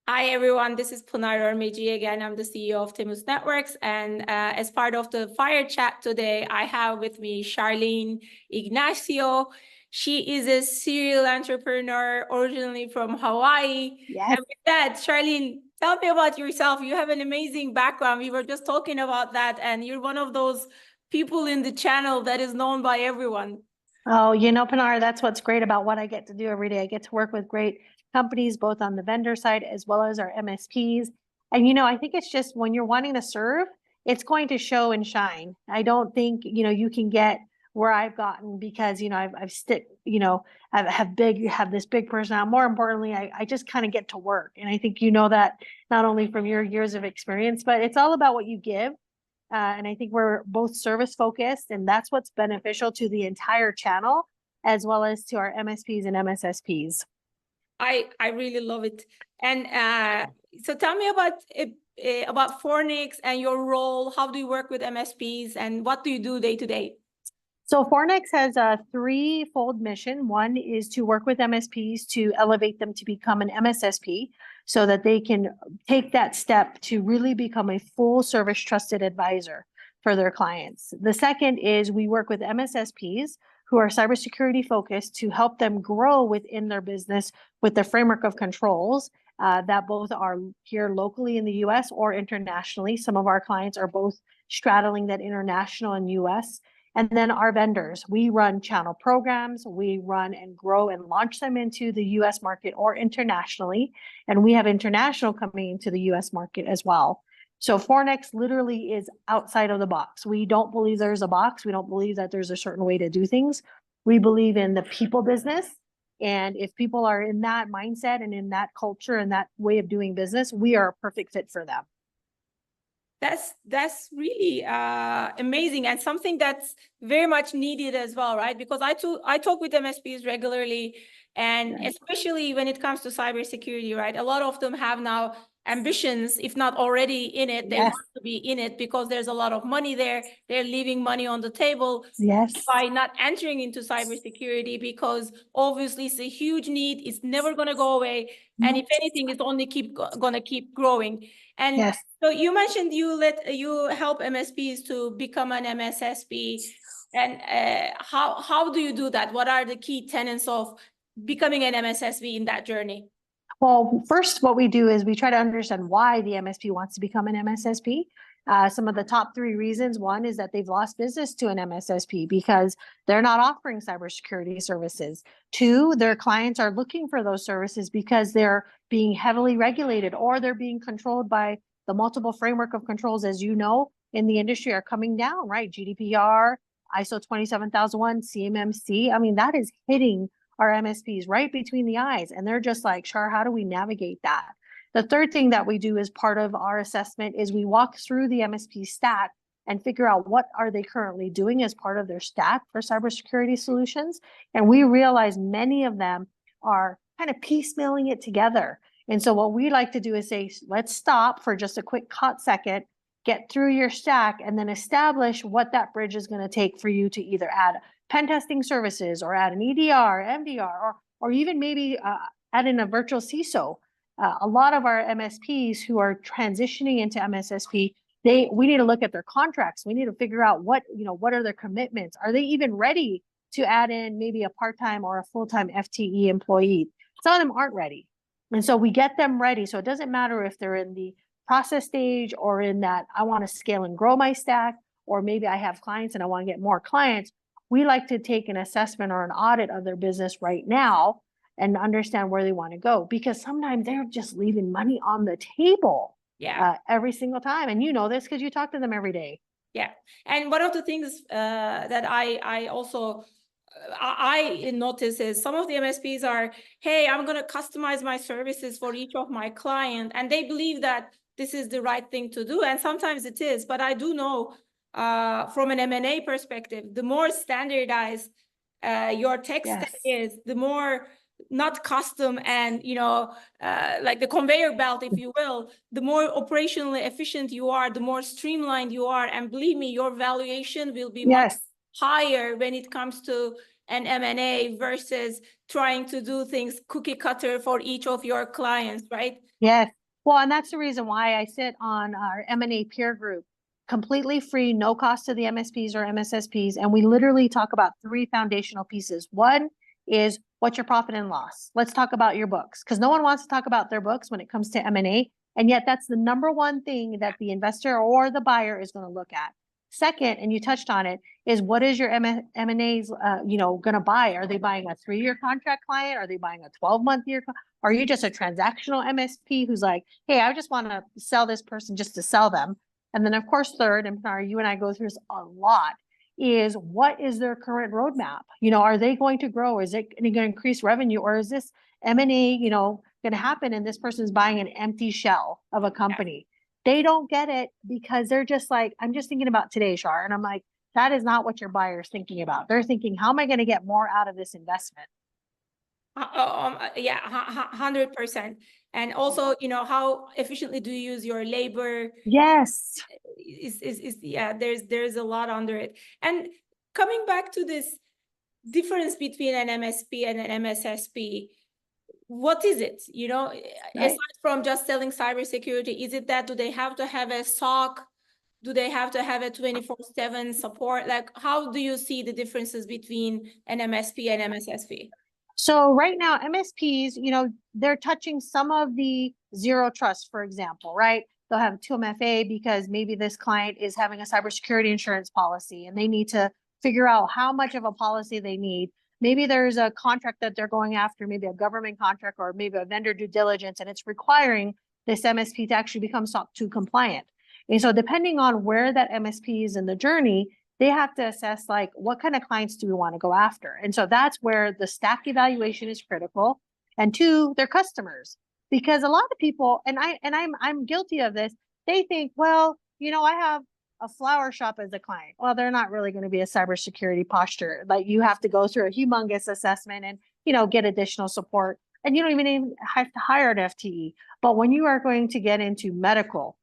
Hi, everyone. This is Pinar again. I'm the CEO of Timus Networks. And as part of the Fire Chat today, I have with me Charlene Ignacio. She is a serial entrepreneur originally from Hawaii. Yes. And with that, Charlene, tell me about yourself. You have an amazing background. We were just talking about that. And you're one of those people in the channel that is known by everyone. Oh, Pinar, that's what's great about what I get to do every day. I get to work with great companies, both on the vendor side as well as our MSPs. And, I think it's just when you're wanting to serve, it's going to show and shine. I don't think, you can get where I've gotten because, I have this big personality. More importantly, I just kind of get to work. And I think you know that not only from your years of experience, but it's all about what you give. And I think we're both service focused, and that's what's beneficial to the entire channel, as well as to our MSPs and MSSPs. I really love it. And so tell me about Fornix and your role. How do you work with MSPs and what do you do day to day? So Fornix has a threefold mission. One is to work with MSPs to elevate them to become an MSSP so that they can take that step to really become a full service trusted advisor for their clients. The second is we work with MSSPs who are cybersecurity focused to help them grow within their business with the framework of controls that both are here locally in the US or internationally. Some of our clients are both straddling that international and US. And then our vendors, we run channel programs, we run and grow and launch them into the US market or internationally. And we have international coming into the US market as well. So Fornix literally is outside of the box. We don't believe there's a box. We don't believe that there's a certain way to do things. We believe in the people business. And if people are in that mindset and in that culture and that way of doing business, we are a perfect fit for them. That's really amazing and something that's very much needed as well, right? Because I talk with MSPs regularly, and especially when it comes to cybersecurity, right? A lot of them have now ambitions, if not already in it, they want to be in it because there's a lot of money there. They're leaving money on the table by not entering into cybersecurity because obviously it's a huge need. It's never going to go away. And if anything, it's only going to keep growing. And so you mentioned you help MSPs to become an MSSP. And how do you do that? What are the key tenets of becoming an MSSP in that journey? Well, first, what we do is we try to understand why the MSP wants to become an MSSP. Some of the top three reasons: one is that they've lost business to an MSSP because they're not offering cybersecurity services. Two, their clients are looking for those services because they're being heavily regulated or they're being controlled by the multiple framework of controls, as you know, in the industry are coming down, right? GDPR, ISO 27001, CMMC. I mean, that is hitting our MSPs right between the eyes. And they're just like, Char, how do we navigate that? The third thing that we do as part of our assessment is we walk through the MSP stack and figure out what are they currently doing as part of their stack for cybersecurity solutions. And we realize many of them are kind of piecemealing it together. And so what we like to do is say, let's stop for just a quick hot second, get through your stack, and then establish what that bridge is going to take for you to either add pen testing services or add an EDR, MDR, or even maybe add in a virtual CISO. A lot of our MSPs who are transitioning into MSSP, we need to look at their contracts. We need to figure out what are their commitments. Are they even ready to add in maybe a part-time or a full-time FTE employee? Some of them aren't ready. And so we get them ready. So it doesn't matter if they're in the process stage or in that I want to scale and grow my stack, or maybe I have clients and I want to get more clients. We like to take an assessment or an audit of their business right now and understand where they want to go, because sometimes they're just leaving money on the table every single time. And you know this because you talk to them every day. Yeah. And one of the things that I also notice is some of the MSPs are, hey, I'm going to customize my services for each of my clients. And they believe that this is the right thing to do. And sometimes it is. But I do know from an M&A perspective, the more standardized your tech stack is, the more not custom and, like the conveyor belt, if you will, the more operationally efficient you are, the more streamlined you are. And believe me, your valuation will be much higher when it comes to an M&A versus trying to do things cookie cutter for each of your clients, right? Yes. Well, and that's the reason why I sit on our M&A peer group, completely free, no cost to the MSPs or MSSPs. And we literally talk about three foundational pieces. One is what's your profit and loss? Let's talk about your books, because no one wants to talk about their books when it comes to M&A. And yet that's the number one thing that the investor or the buyer is going to look at. Second, and you touched on it, is what is your M&As, going to buy? Are they buying a 3-year contract client? Are they buying a 12-month year? Are you just a transactional MSP who's like, hey, I just want to sell this person just to sell them? And then, of course, third, and Pinar, you and I go through this a lot, is what is their current roadmap? Are they going to grow? Is it going to increase revenue? Or is this M&A, going to happen and this person's buying an empty shell of a company? They don't get it because they're just like, I'm just thinking about today, Char. And I'm like, that is not what your buyer's thinking about. They're thinking, how am I going to get more out of this investment? Yeah, 100%. And also, how efficiently do you use your labor? Yes. Yeah, there's a lot under it. And coming back to this difference between an MSP and an MSSP, what is it? Aside from just selling cybersecurity, is it that do they have to have a SOC? Do they have to have a 24/7 support? Like, how do you see the differences between an MSP and MSSP? So right now, MSPs, they're touching some of the zero trust, for example, right? They'll have 2MFA because maybe this client is having a cybersecurity insurance policy and they need to figure out how much of a policy they need. Maybe there's a contract that they're going after, maybe a government contract or maybe a vendor due diligence, and it's requiring this MSP to actually become SOC 2 compliant. And so depending on where that MSP is in the journey, they have to assess like what kind of clients do we want to go after. And so that's where the stack evaluation is critical. And two, their customers, because a lot of people, and I'm guilty of this, they think, well, I have a flower shop as a client. Well, they're not really going to be a cybersecurity posture. Like you have to go through a humongous assessment and get additional support. And you don't even have to hire an FTE. But when you are going to get into medical,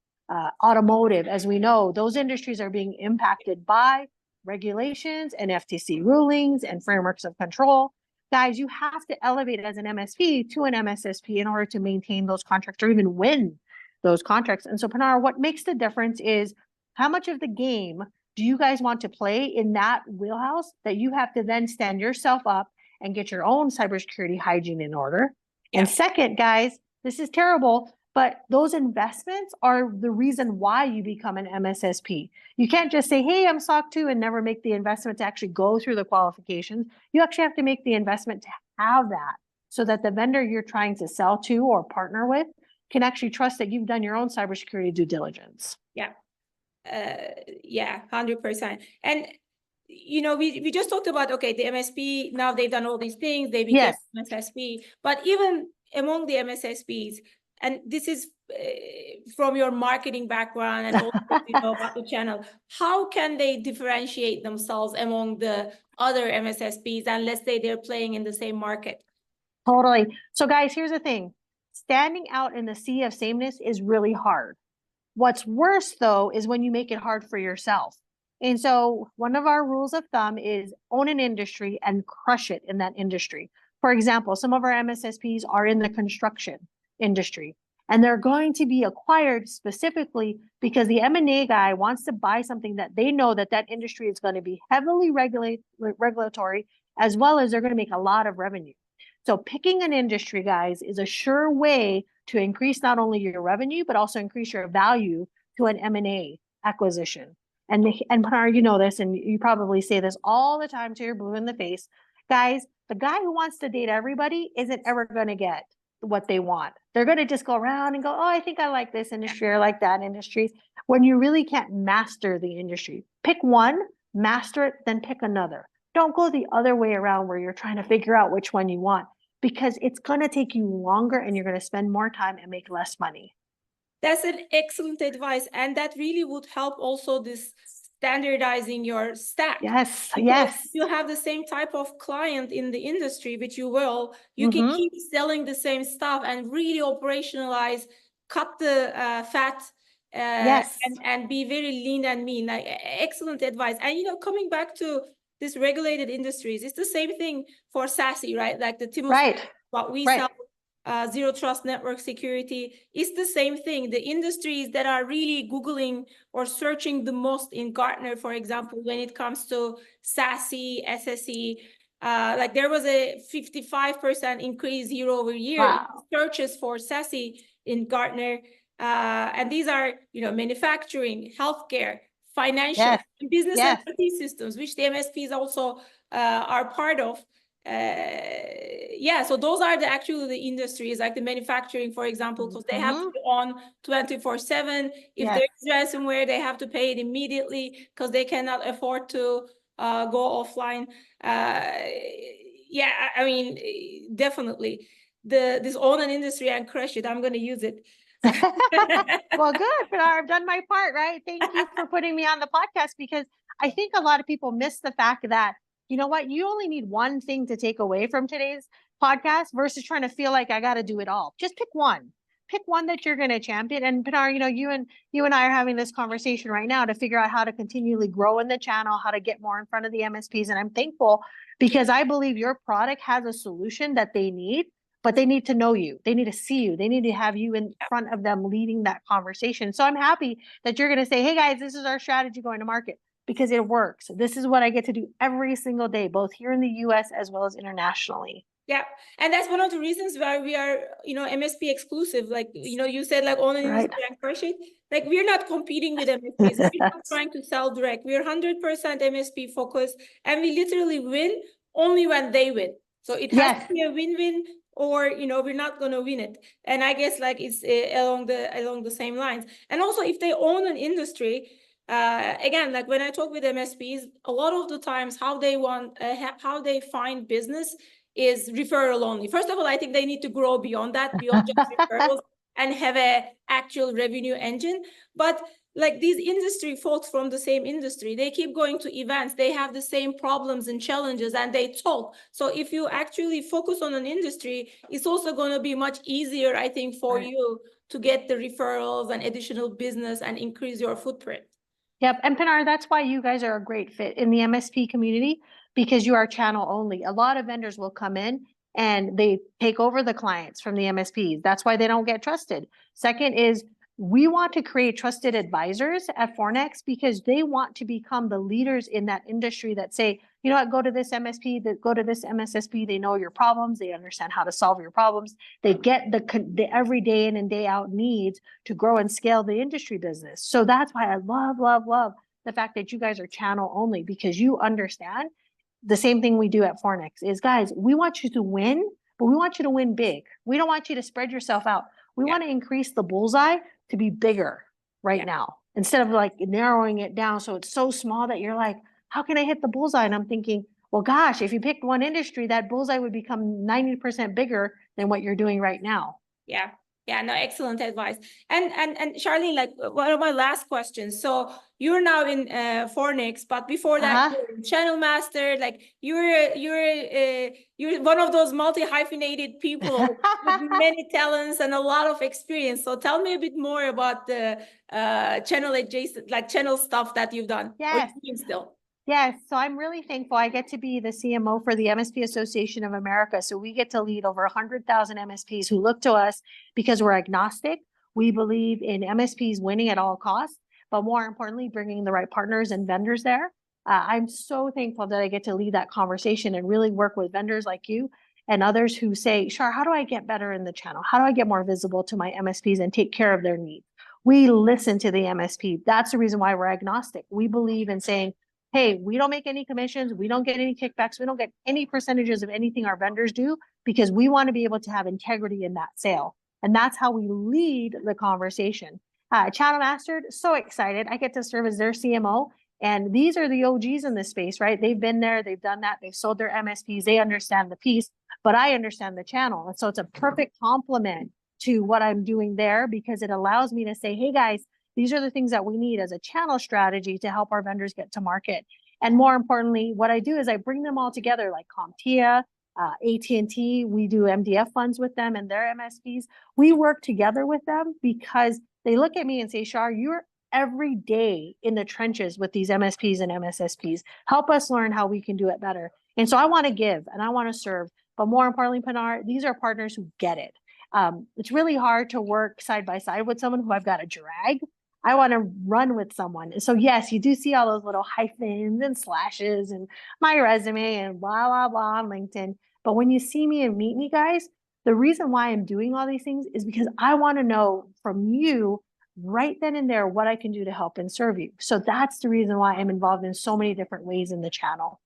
automotive, as we know, those industries are being impacted by regulations and FTC rulings and frameworks of control. Guys, you have to elevate as an MSP to an MSSP in order to maintain those contracts or even win those contracts. And so, Pinar, what makes the difference is how much of the game do you guys want to play in that wheelhouse that you have to then stand yourself up and get your own cybersecurity hygiene in order? Yeah. And second, guys, this is terrible, but those investments are the reason why you become an MSSP. You can't just say, hey, I'm SOC 2 and never make the investment to actually go through the qualifications. You actually have to make the investment to have that so that the vendor you're trying to sell to or partner with can actually trust that you've done your own cybersecurity due diligence. Yeah. 100%. And we just talked about, okay, the MSP, now they've done all these things, they became MSSP, but even among the MSSPs, and this is from your marketing background and also about the channel, how can they differentiate themselves among the other MSSPs and let's say they're playing in the same market? Totally. So guys, here's the thing. Standing out in the sea of sameness is really hard. What's worse, though, is when you make it hard for yourself. And so one of our rules of thumb is own an industry and crush it in that industry. For example, some of our MSSPs are in the construction industry, and they're going to be acquired specifically because the M&A guy wants to buy something that they know that that industry is going to be heavily regulatory, as well as they're going to make a lot of revenue. So picking an industry, guys, is a sure way to increase not only your revenue, but also increase your value to an M&A acquisition. And Pinar, you know this, and you probably say this all the time to your blue in the face. Guys, the guy who wants to date everybody isn't ever going to get what they want. They're going to just go around and go, oh, I think I like this industry or like that industry, when you really can't master the industry. Pick one, master it, then pick another. Don't go the other way around where you're trying to figure out which one you want, because it's going to take you longer and you're going to spend more time and make less money. That's an excellent advice. And that really would help also this standardizing your stack. Yes, because yes. you have the same type of client in the industry, which you will, you can keep selling the same stuff and really operationalize, cut the fat, and be very lean and mean. Excellent advice. And, coming back to these regulated industries. It's the same thing for SASE, right? Like the Timus, Right. what we Right. sell, zero trust network security. It's the same thing. The industries that are really Googling or searching the most in Gartner, for example, when it comes to SASE, SSE, like there was a 55% increase year over year in searches for SASE in Gartner. And these are, manufacturing, healthcare, financial, Yes. business Yes. and IT systems, which the MSPs also are part of. So those are actually the industries, like the manufacturing, for example, because they have to be on 24/7. If there's ransomware, they have to pay it immediately because they cannot afford to go offline. I mean, definitely this own an industry and crush it. I'm going to use it. Well, good, Pinar. I've done my part, right? Thank you for putting me on the podcast, because I think a lot of people miss the fact that, you know what, you only need one thing to take away from today's podcast versus trying to feel like I got to do it all. Just pick one. Pick one that you're going to champion. And Pinar, you and I are having this conversation right now to figure out how to continually grow in the channel, how to get more in front of the MSPs. And I'm thankful because I believe your product has a solution that they need, but they need to know you. They need to see you. They need to have you in front of them leading that conversation. So I'm happy that you're going to say, hey guys, this is our strategy going to market, because it works. This is what I get to do every single day, both here in the US as well as internationally. Yeah. And that's one of the reasons why we are, MSP exclusive. Like, you said, like, own an industry and crush it. Like, we're not competing with MSPs. We're not trying to sell direct. We're 100% MSP focused, and we literally win only when they win. So it has to be a win-win, or we're not going to win it. And I guess like it's along the same lines. And also, if they own an industry, again, like when I talk with MSPs, a lot of the times how they find business is referral only. First of all, I think they need to grow beyond that, beyond just referrals, and have a actual revenue engine. But like these industry folks from the same industry, they keep going to events, they have the same problems and challenges, and they talk. So if you actually focus on an industry, it's also going to be much easier, I think, for you to get the referrals and additional business and increase your footprint. Yep. And Pinar, that's why you guys are a great fit in the MSP community, because you are channel only. A lot of vendors will come in and they take over the clients from the MSPs. That's why they don't get trusted. Second is, we want to create trusted advisors at Fornix because they want to become the leaders in that industry that say, you know what, go to this MSP, go to this MSSP. They know your problems. They understand how to solve your problems. They get the every day in and day out needs to grow and scale the industry business. So that's why I love, love, love the fact that you guys are channel only, because you understand the same thing we do at Fornix is, guys, we want you to win, but we want you to win big. We don't want you to spread yourself out. We want to increase the bullseye to be bigger now, instead of like narrowing it down so it's so small that you're like, how can I hit the bullseye? And I'm thinking, well, gosh, if you picked one industry, that bullseye would become 90% bigger than what you're doing right now. Yeah, no, excellent advice. And Charlene, like one of my last questions. So you're now in Fornix, but before that, you're channel master. Like you're one of those multi-hyphenated people with many talents and a lot of experience. So tell me a bit more about the channel adjacent, like channel stuff that you've done. Yes. Still. Yes, so I'm really thankful. I get to be the CMO for the MSP Association of America. So we get to lead over 100,000 MSPs who look to us because we're agnostic. We believe in MSPs winning at all costs, but more importantly, bringing the right partners and vendors there. I'm so thankful that I get to lead that conversation and really work with vendors like you and others who say, Char, how do I get better in the channel? How do I get more visible to my MSPs and take care of their needs? We listen to the MSP. That's the reason why we're agnostic. We believe in saying, hey, we don't make any commissions. We don't get any kickbacks. We don't get any percentages of anything our vendors do, because we want to be able to have integrity in that sale. And that's how we lead the conversation. Channel Mastered, so excited. I get to serve as their CMO. And these are the OGs in this space, right? They've been there. They've done that. They've sold their MSPs. They understand the piece, but I understand the channel. And so it's a perfect complement to what I'm doing there, because it allows me to say, hey, guys, these are the things that we need as a channel strategy to help our vendors get to market. And more importantly, what I do is I bring them all together, like CompTIA, AT&T. We do MDF funds with them and their MSPs. We work together with them because they look at me and say, Char, you're every day in the trenches with these MSPs and MSSPs. Help us learn how we can do it better. And so I want to give and I want to serve, but more importantly, Pinar, these are partners who get it. It's really hard to work side by side with someone who I've got to drag. I want to run with someone. So yes, you do see all those little hyphens and slashes and my resume and blah, blah, blah on LinkedIn. But when you see me and meet me, guys, the reason why I'm doing all these things is because I want to know from you right then and there what I can do to help and serve you. So that's the reason why I'm involved in so many different ways in the channel.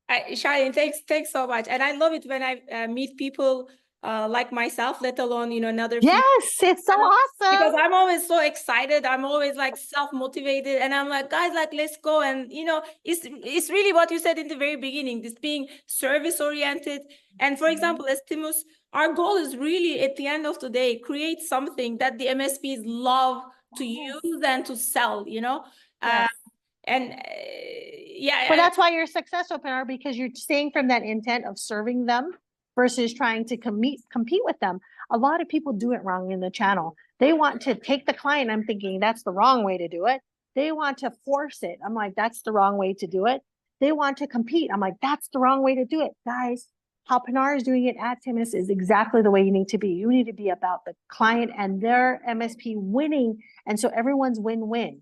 Charlene, thanks so much. And I love it when I meet people like myself, let alone, another. Yes, it's so awesome. Because I'm always so excited. I'm always like self-motivated and I'm like, guys, like, let's go. And, it's really what you said in the very beginning, this being service oriented. And for example, as Timus, our goal is really at the end of the day, create something that the MSPs love to use and to sell, Yes. Yeah. But that's why you're successful, Pinar, because you're staying from that intent of serving them versus trying to compete with them. A lot of people do it wrong in the channel. They want to take the client. I'm thinking that's the wrong way to do it. They want to force it. I'm like, that's the wrong way to do it. They want to compete. I'm like, that's the wrong way to do it. Guys, how Pinar is doing it at Timus is exactly the way you need to be. You need to be about the client and their MSP winning. And so everyone's win-win.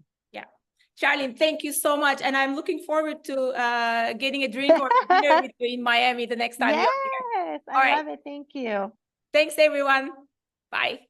Charlene, thank you so much. And I'm looking forward to getting a drink or a dinner with you in Miami the next time you're here. Yes, I love it. Thank you. Thanks, everyone. Bye.